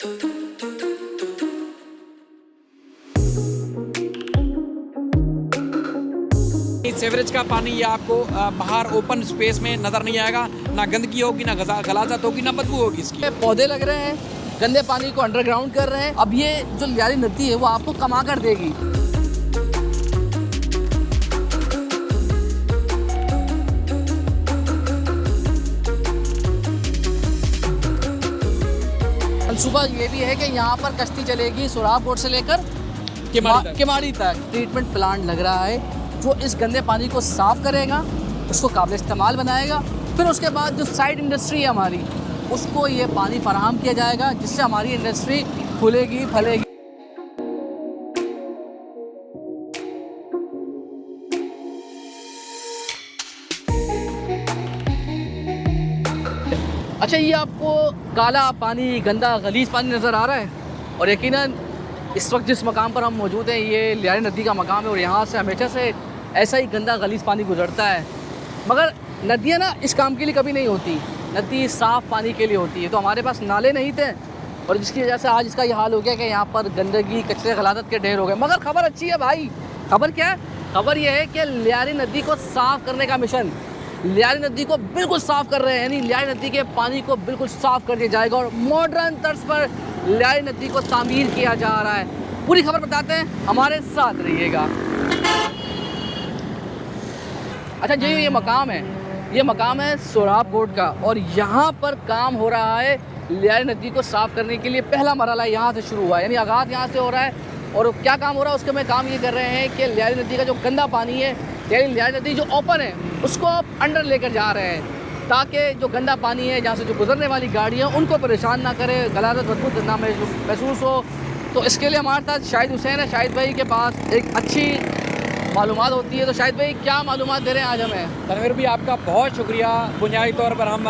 Sewerage का ये आपको बाहर ओपन स्पेस में नजर नहीं आएगा। ना गंदगी होगी, ना गलाजत होगी, ना बदबू होगी इसकी। पौधे लग रहे हैं, गंदे पानी को अंडरग्राउंड कर रहे हैं। अब ये जो लियारी नदी है वो आपको कमा कर देगी। मंसूबा ये भी है कि यहाँ पर कश्ती चलेगी सोराब रोड से लेकर केमाड़ी तक। ट्रीटमेंट प्लांट लग रहा है जो इस गंदे पानी को साफ करेगा, उसको काबिल इस्तेमाल बनाएगा। फिर उसके बाद जो साइड इंडस्ट्री है हमारी, उसको ये पानी फराहम किया जाएगा, जिससे हमारी इंडस्ट्री खुलेगी, फलेगी। अच्छा, ये आपको काला पानी, गंदा गलीज पानी नज़र आ रहा है, और यकीनन इस वक्त जिस मकाम पर हम मौजूद हैं ये लियारी नदी का मकाम है, और यहाँ से हमेशा से ऐसा ही गंदा गलीज पानी गुजरता है। मगर नदियाँ ना इस काम के लिए कभी नहीं होती, नदी साफ़ पानी के लिए होती है। तो हमारे पास नाले नहीं थे, और जिसकी वजह से आज इसका ये हाल हो गया कि यहाँ पर गंदगी, कचरे, गलादत के ढेर हो गए। मगर खबर अच्छी है भाई। खबर क्या है? खबर ये है कि लियारी नदी को साफ़ करने का मिशन, लियारी नदी को बिल्कुल साफ़ कर रहे हैं, यानी लियारी नदी के पानी को बिल्कुल साफ़ कर दिया जाएगा, और मॉडर्न तर्ज पर लियारी नदी को तामीर किया जा रहा है। पूरी खबर बताते हैं, हमारे साथ रहिएगा। अच्छा जी, ये मकाम है सोराब कोट का, और यहाँ पर काम हो रहा है लियारी नदी को साफ़ करने के लिए। पहला मरहला यहाँ से शुरू हुआ है, यानी आगाज़ यहाँ से हो रहा है। और क्या काम हो रहा है उसके में काम ये कर रहे हैं कि लियारी नदी का जो गंदा पानी है, यानी लियारी नदी जो ओपन है, उसको आप अंडर लेकर जा रहे हैं, ताकि जो गंदा पानी है जहाँ से जो गुजरने वाली गाड़ियाँ उनको परेशान ना करे, गलाजत बदबू ना महसूस हो। तो इसके लिए हमारे साथ शाहिद हुसैन है। शाहिद भाई के पास एक अच्छी मालूमात होती है, तो शाहिद भाई क्या मालूमात दे रहे हैं आज हमें? तनवीर भी आपका बहुत शुक्रिया। बुनियादी तौर पर हम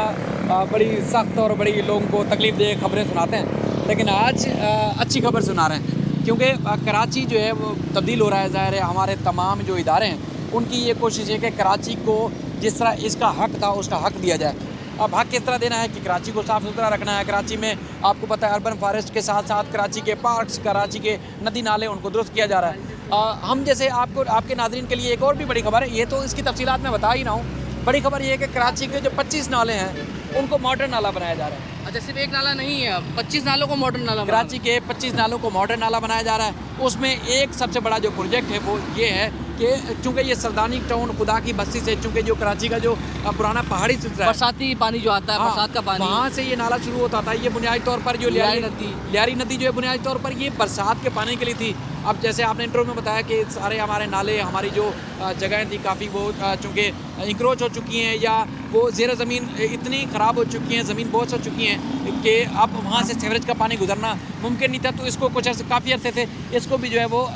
बड़ी सख्त और बड़ी लोगों को तकलीफ दे खबरें सुनाते हैं, लेकिन आज अच्छी खबर सुना रहे हैं, क्योंकि कराची जो है वो तब्दील हो रहा है। ज़ाहिर है हमारे तमाम जो इदारे हैं उनकी ये कोशिश है कि कराची को जिस तरह इसका हक़ था उसका हक़ दिया जाए। अब हक़ किस तरह देना है कि कराची को साफ़ सुथरा रखना है। कराची में आपको पता है अर्बन फॉरेस्ट के साथ साथ कराची के पार्क्स, कराची के नदी नाले, उनको दुरुस्त किया जा रहा है। हम जैसे आपके नाज़रीन के लिए एक और भी बड़ी खबर है, ये तो इसकी तफसीलात मैं बता ही रहा हूँ। बड़ी खबर ये है कि कराची के जो 25 नाले हैं उनको मॉडर्न नाला बनाया जा रहा है। अच्छा, सिर्फ एक नाला नहीं है, 25 नालों को मॉडर्न नाला, कराची के 25 नालों को मॉडर्न नाला बनाया जा रहा है। उसमें एक सबसे बड़ा जो प्रोजेक्ट है वो ये है कि चूँकि ये सरदानी टाउन खुदा की बस्ती से, चूँकि जो कराची का जो पुराना पहाड़ी सिलसिला है, बरसाती पानी जो आता है, बरसात का पानी, वहाँ से ये नाला शुरू होता था। ये बुनियादी तौर पर जो लियारी नदी जो है बुनियादी तौर पर ये बरसात के पानी के लिए थी। अब जैसे आपने इंटरव्यू में बताया कि सारे हमारे नाले, हमारी जो जगहें थी काफ़ी वो चूँकि इंक्रोच हो चुकी हैं, या वो ज़ेर ज़मीन इतनी ख़राब हो चुकी हैं, ज़मीन बहुत हो चुकी हैं कि अब वहाँ से सीवरेज का पानी गुजरना मुमकिन नहीं था। तो इसको कुछ काफ़ी अर्से से इसको भी जो है वो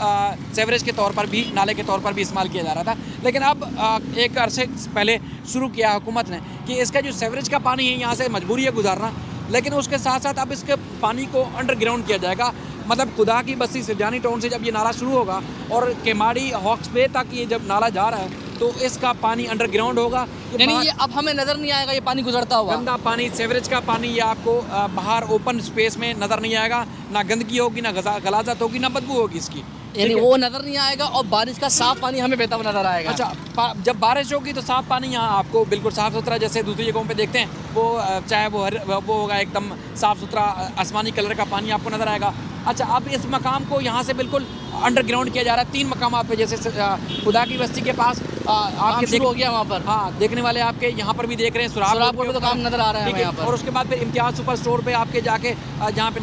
सीवरेज के तौर पर भी, नाले के तौर पर भी इस्तेमाल किया जा रहा था। लेकिन अब एक अरसे पहले शुरू किया हुकूमत ने कि इसका जो सीवरेज का पानी है यहाँ से मजबूरी है गुजारना, लेकिन उसके साथ साथ अब इसके पानी को अंडरग्राउंड किया जाएगा। मतलब खुदा की बस्ती सरदानी टाउन से जब ये नाला शुरू होगा और केमाड़ी हॉक्स बे तक ये जब नाला जा रहा है, तो इसका पानी अंडरग्राउंड होगा। ये अब हमें नज़र नहीं आएगा ये पानी गुजरता हुआ। गंदा पानी, सीवरेज का पानी ये आपको बाहर ओपन स्पेस में नज़र नहीं आएगा। ना गंदगी होगी, ना गलाजत होगी, ना बदबू होगी इसकी, यानी वो नज़र नहीं आएगा, और बारिश का साफ पानी हमें बहता हुआ नज़र आएगा। अच्छा, जब बारिश होगी तो साफ़ पानी यहाँ आपको बिल्कुल साफ़ सुथरा, जैसे दूसरी जगहों पे देखते हैं वो चाहे वो होगा एकदम साफ़ सुथरा आसमानी कलर का पानी आपको नज़र आएगा। अच्छा, अब इस मकाम को यहाँ से बिल्कुल अंडरग्राउंड किया जा रहा है 3 मकामात पे, जैसे खुदा की बस्ती के पास आपके शुरू हो गया वहाँ पर। हाँ, देखने वाले आपके यहाँ पर भी देख रहे हैं, सुराब में तो काम नज़र आ रहा है यहाँ पर। और उसके बाद फिर इम्तियाज़ सुपर स्टोर पे आपके जाके जहाँ पे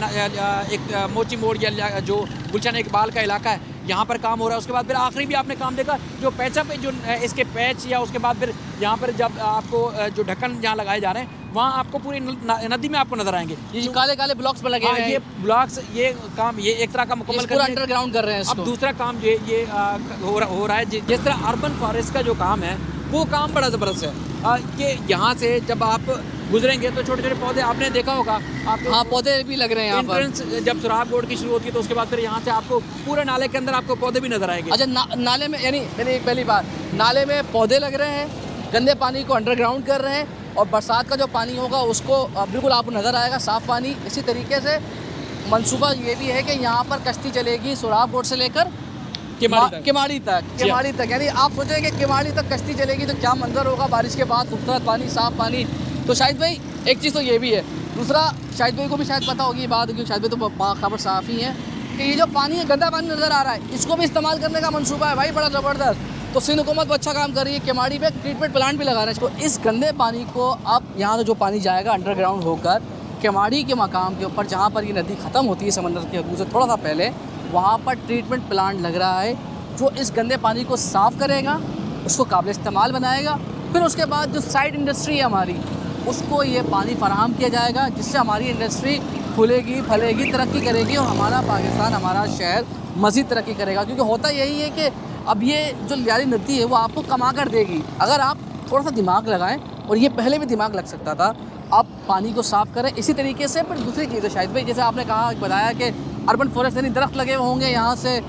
एक मोची मोड़ या जो गुलशन इकबाल का इलाका है, यहाँ पर काम हो रहा है। उसके बाद फिर आखिरी भी आपने काम देखा जो पैचा पे जो इसके पैच, या उसके बाद फिर यहाँ पर जब आपको जो ढक्कन जहाँ लगाए जा रहे हैं वहाँ आपको पूरी नदी में आपको नज़र आएंगे ये काले काले ब्लॉक्स पर लगे हुए हैं। ये ब्लॉक्स, ये काम ये एक तरह का मुकम्मल पूरा अंडरग्राउंड कर रहे हैं इसको। अब दूसरा काम ये हो रहा है जिस तरह अर्बन फॉरेस्ट का जो काम है वो काम बड़ा ज़बरदस्त है कि यहाँ से जब आप गुजरेंगे तो छोटे छोटे पौधे आपने देखा होगा, हाँ पौधे भी लग रहे हैं यहाँ पर। जब सुराब रोड की शुरू होती है तो उसके बाद फिर यहाँ से आपको पूरे नाले के अंदर आपको पौधे भी नजर आएंगे। अच्छा, नाले में, यानी मैंने एक पहली बात, नाले में पौधे लग रहे हैं, गंदे पानी को अंडरग्राउंड कर रहे हैं, और बरसात का जो पानी होगा उसको बिल्कुल आपको नज़र आएगा साफ़ पानी। इसी तरीके से मंसूबा ये भी है कि यहाँ पर कश्ती चलेगी सोराब बोट से लेकर किमाड़ी तक यानी आप सोचें कि किमाड़ी तक कश्ती चलेगी तो क्या मंजर होगा बारिश के बाद, खूबसूरत पानी, साफ़ पानी। तो शाहिद भाई एक चीज़ तो ये भी है, दूसरा शाहिद भाई को भी शायद पता होगी ये बात, क्योंकि शाहिद भाई तो खबर साफ़ ही है कि ये जो पानी है, गंदा पानी नज़र आ रहा है, इसको भी इस्तेमाल करने का मंसूबा है भाई बड़ा ज़बरदस्त। तो सिंध हुकूमत अच्छा काम कर रही है, किमाड़ी पे ट्रीटमेंट प्लांट भी लगा रहे हैं इसको। इस गंदे पानी को अब यहाँ से जो पानी जाएगा अंडरग्राउंड होकर किमाड़ी के मकाम के ऊपर, जहाँ पर ये नदी ख़त्म होती है समंदर के अबू से थोड़ा सा पहले, वहाँ पर ट्रीटमेंट प्लांट लग रहा है जो इस गंदे पानी को साफ़ करेगा, उसको काबिल इस्तेमाल बनाएगा। फिर उसके बाद जो साइड इंडस्ट्री है हमारी, उसको ये पानी फराहम किया जाएगा, जिससे हमारी इंडस्ट्री खुलेगी, फलेगी, तरक्की करेगी और हमारा पाकिस्तान, हमारा शहर मज़ीद तरक्की करेगा। क्योंकि होता यही है कि अब ये जो लियारी नदी है वो आपको कमा कर देगी अगर आप थोड़ा सा दिमाग लगाएं, और ये पहले भी दिमाग लग सकता था। आप पानी को साफ़ करें इसी तरीके से। फिर दूसरी चीज़ है शाहिद भाई, जैसे आपने कहा, बताया कि अर्बन फॉरेस्ट यानी दरख्त लगे हुए होंगे यहाँ से।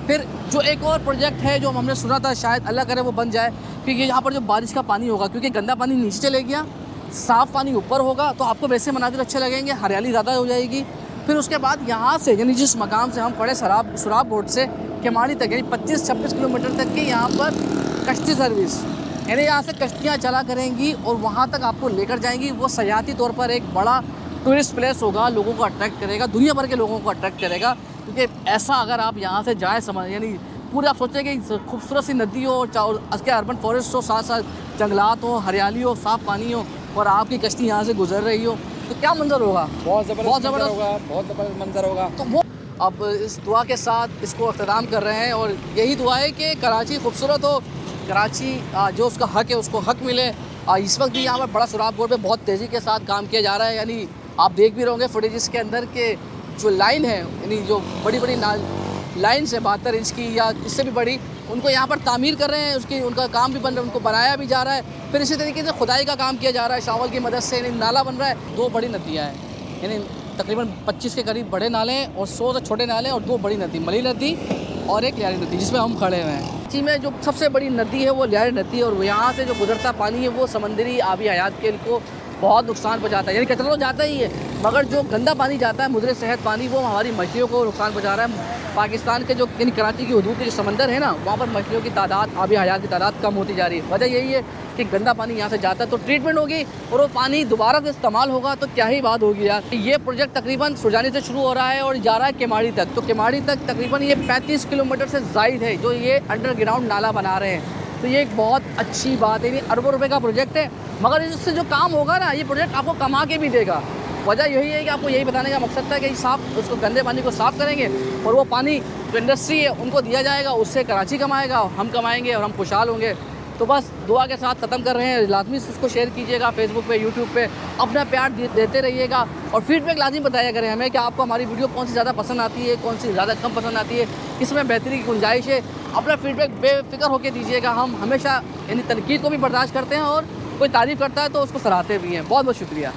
फिर जो एक और प्रोजेक्ट है जो हमने सुना था, शायद अल्लाह करे वो बन जाए, क्योंकि यहाँ पर जो बारिश का पानी होगा, क्योंकि गंदा पानी नीचे चले गया, साफ़ पानी ऊपर होगा, तो आपको वैसे मनाजिर अच्छे लगेंगे, हरियाली ज़्यादा हो जाएगी। फिर उसके बाद यहाँ से यानी जिस मकाम से हम खड़े सोराब बोट से किमाड़ी तक, यानी 25-26 किलोमीटर तक की यहाँ पर कश्ती सर्विस, यानी यहाँ से कश्तियाँ चला करेंगी और वहाँ तक आपको लेकर जाएंगी। वो सयाहती तौर पर एक बड़ा टूरिस्ट प्लेस होगा, लोगों को अट्रैक्ट करेगा, दुनिया भर के लोगों को अट्रैक्ट करेगा। क्योंकि ऐसा अगर आप यहाँ से जाए यानी पूरे आप सोचें कि खूबसूरत सी नदी हो, उसके अर्बन फॉरेस्ट हो, साथ साथ जंगलात हो, हरियाली हो, साफ़ पानी हो, और आपकी कश्ती यहाँ से गुजर रही हो, तो क्या मंजर होगा? बहुत ज़बरदस्त मंजर होगा। तो वो अब इस दुआ के साथ इसको अख्ताम कर रहे हैं, और यही दुआ है कि कराची खूबसूरत हो, कराची जो उसका हक है उसको हक मिले। इस वक्त भी यहाँ पर बड़ा सोराब बोट पे बहुत तेज़ी के साथ काम किया जा रहा है। यानी आप देख भी रहोगे फुटेज के अंदर के जो लाइन है, यानी जो बड़ी बड़ी लाइन से 72 इंच की या इससे भी बड़ी, उनको यहाँ पर तामीर कर रहे हैं, उनका काम भी बन रहा है, उनको बनाया भी जा रहा है। फिर इसी तरीके से खुदाई का काम किया जा रहा है शावल की मदद से, यानी नाला बन रहा है। 2 बड़ी नदियाँ हैं, यानी तकरीबन 25 के करीब बड़े नाले हैं और 100 से छोटे नाले, और 2 बड़ी नदी, मली नदी और एक लियारी नदी, जिसमें हम खड़े हुए हैं। कराची में जो सबसे बड़ी नदी है वो लियारी नदी है, और यहाँ से जो गुजरता पानी है वो समंदरी आबी हयात के को बहुत नुकसान पहुँचाता है। यानी कचरा तो जाता ही है, मगर जो गंदा पानी जाता है, मुद्रे सेहत पानी, वो हमारी मछलियों को नुकसान पहुँचा रहा है। पाकिस्तान के जो यानी कराची की हदूद के जो समंदर है ना, वहाँ पर मछलियों की तादाद, आबी हयात की तादाद कम होती जा रही है। वजह यही है कि गंदा पानी यहाँ से जाता है, तो ट्रीटमेंट होगी और वो पानी दोबारा से इस्तेमाल होगा, तो क्या ही बात होगी यार। ये प्रोजेक्ट तकरीबन सुरजानी से शुरू हो रहा है और जा रहा है किमाड़ी तक। तो किमाड़ी तक तकरीबन ये 35 किलोमीटर से ज़ायद है जो ये अंडरग्राउंड नाला बना रहे हैं। तो ये एक बहुत अच्छी बात है, ये अरबों रुपए का प्रोजेक्ट है, मगर इससे जो काम होगा ना, ये प्रोजेक्ट आपको कमा के भी देगा। वजह यही है कि आपको यही बताने का मकसद था कि साफ़ उसको गंदे पानी को साफ़ करेंगे, और वो पानी जो इंडस्ट्री है उनको दिया जाएगा, उससे कराची कमाएगा, हम कमाएंगे और हम खुशहाल होंगे। तो बस दुआ के साथ ख़त्म कर रहे हैं। लाजमी इसको शेयर कीजिएगा फेसबुक पे, यूट्यूब पे, अपना प्यार देते रहिएगा, और फीडबैक लाजमी बताया करें हमें कि आपको हमारी वीडियो कौन सी ज़्यादा पसंद आती है, कौन सी ज़्यादा कम पसंद आती है, इसमें बेहतरी की गुंजाइश है। अपना फीडबैक बेफिक्र होकर दीजिएगा। हम हमेशा यानी तनकीद को भी बर्दाश्त करते हैं, और कोई तारीफ़ करता है तो उसको सराहते भी हैं। बहुत बहुत शुक्रिया।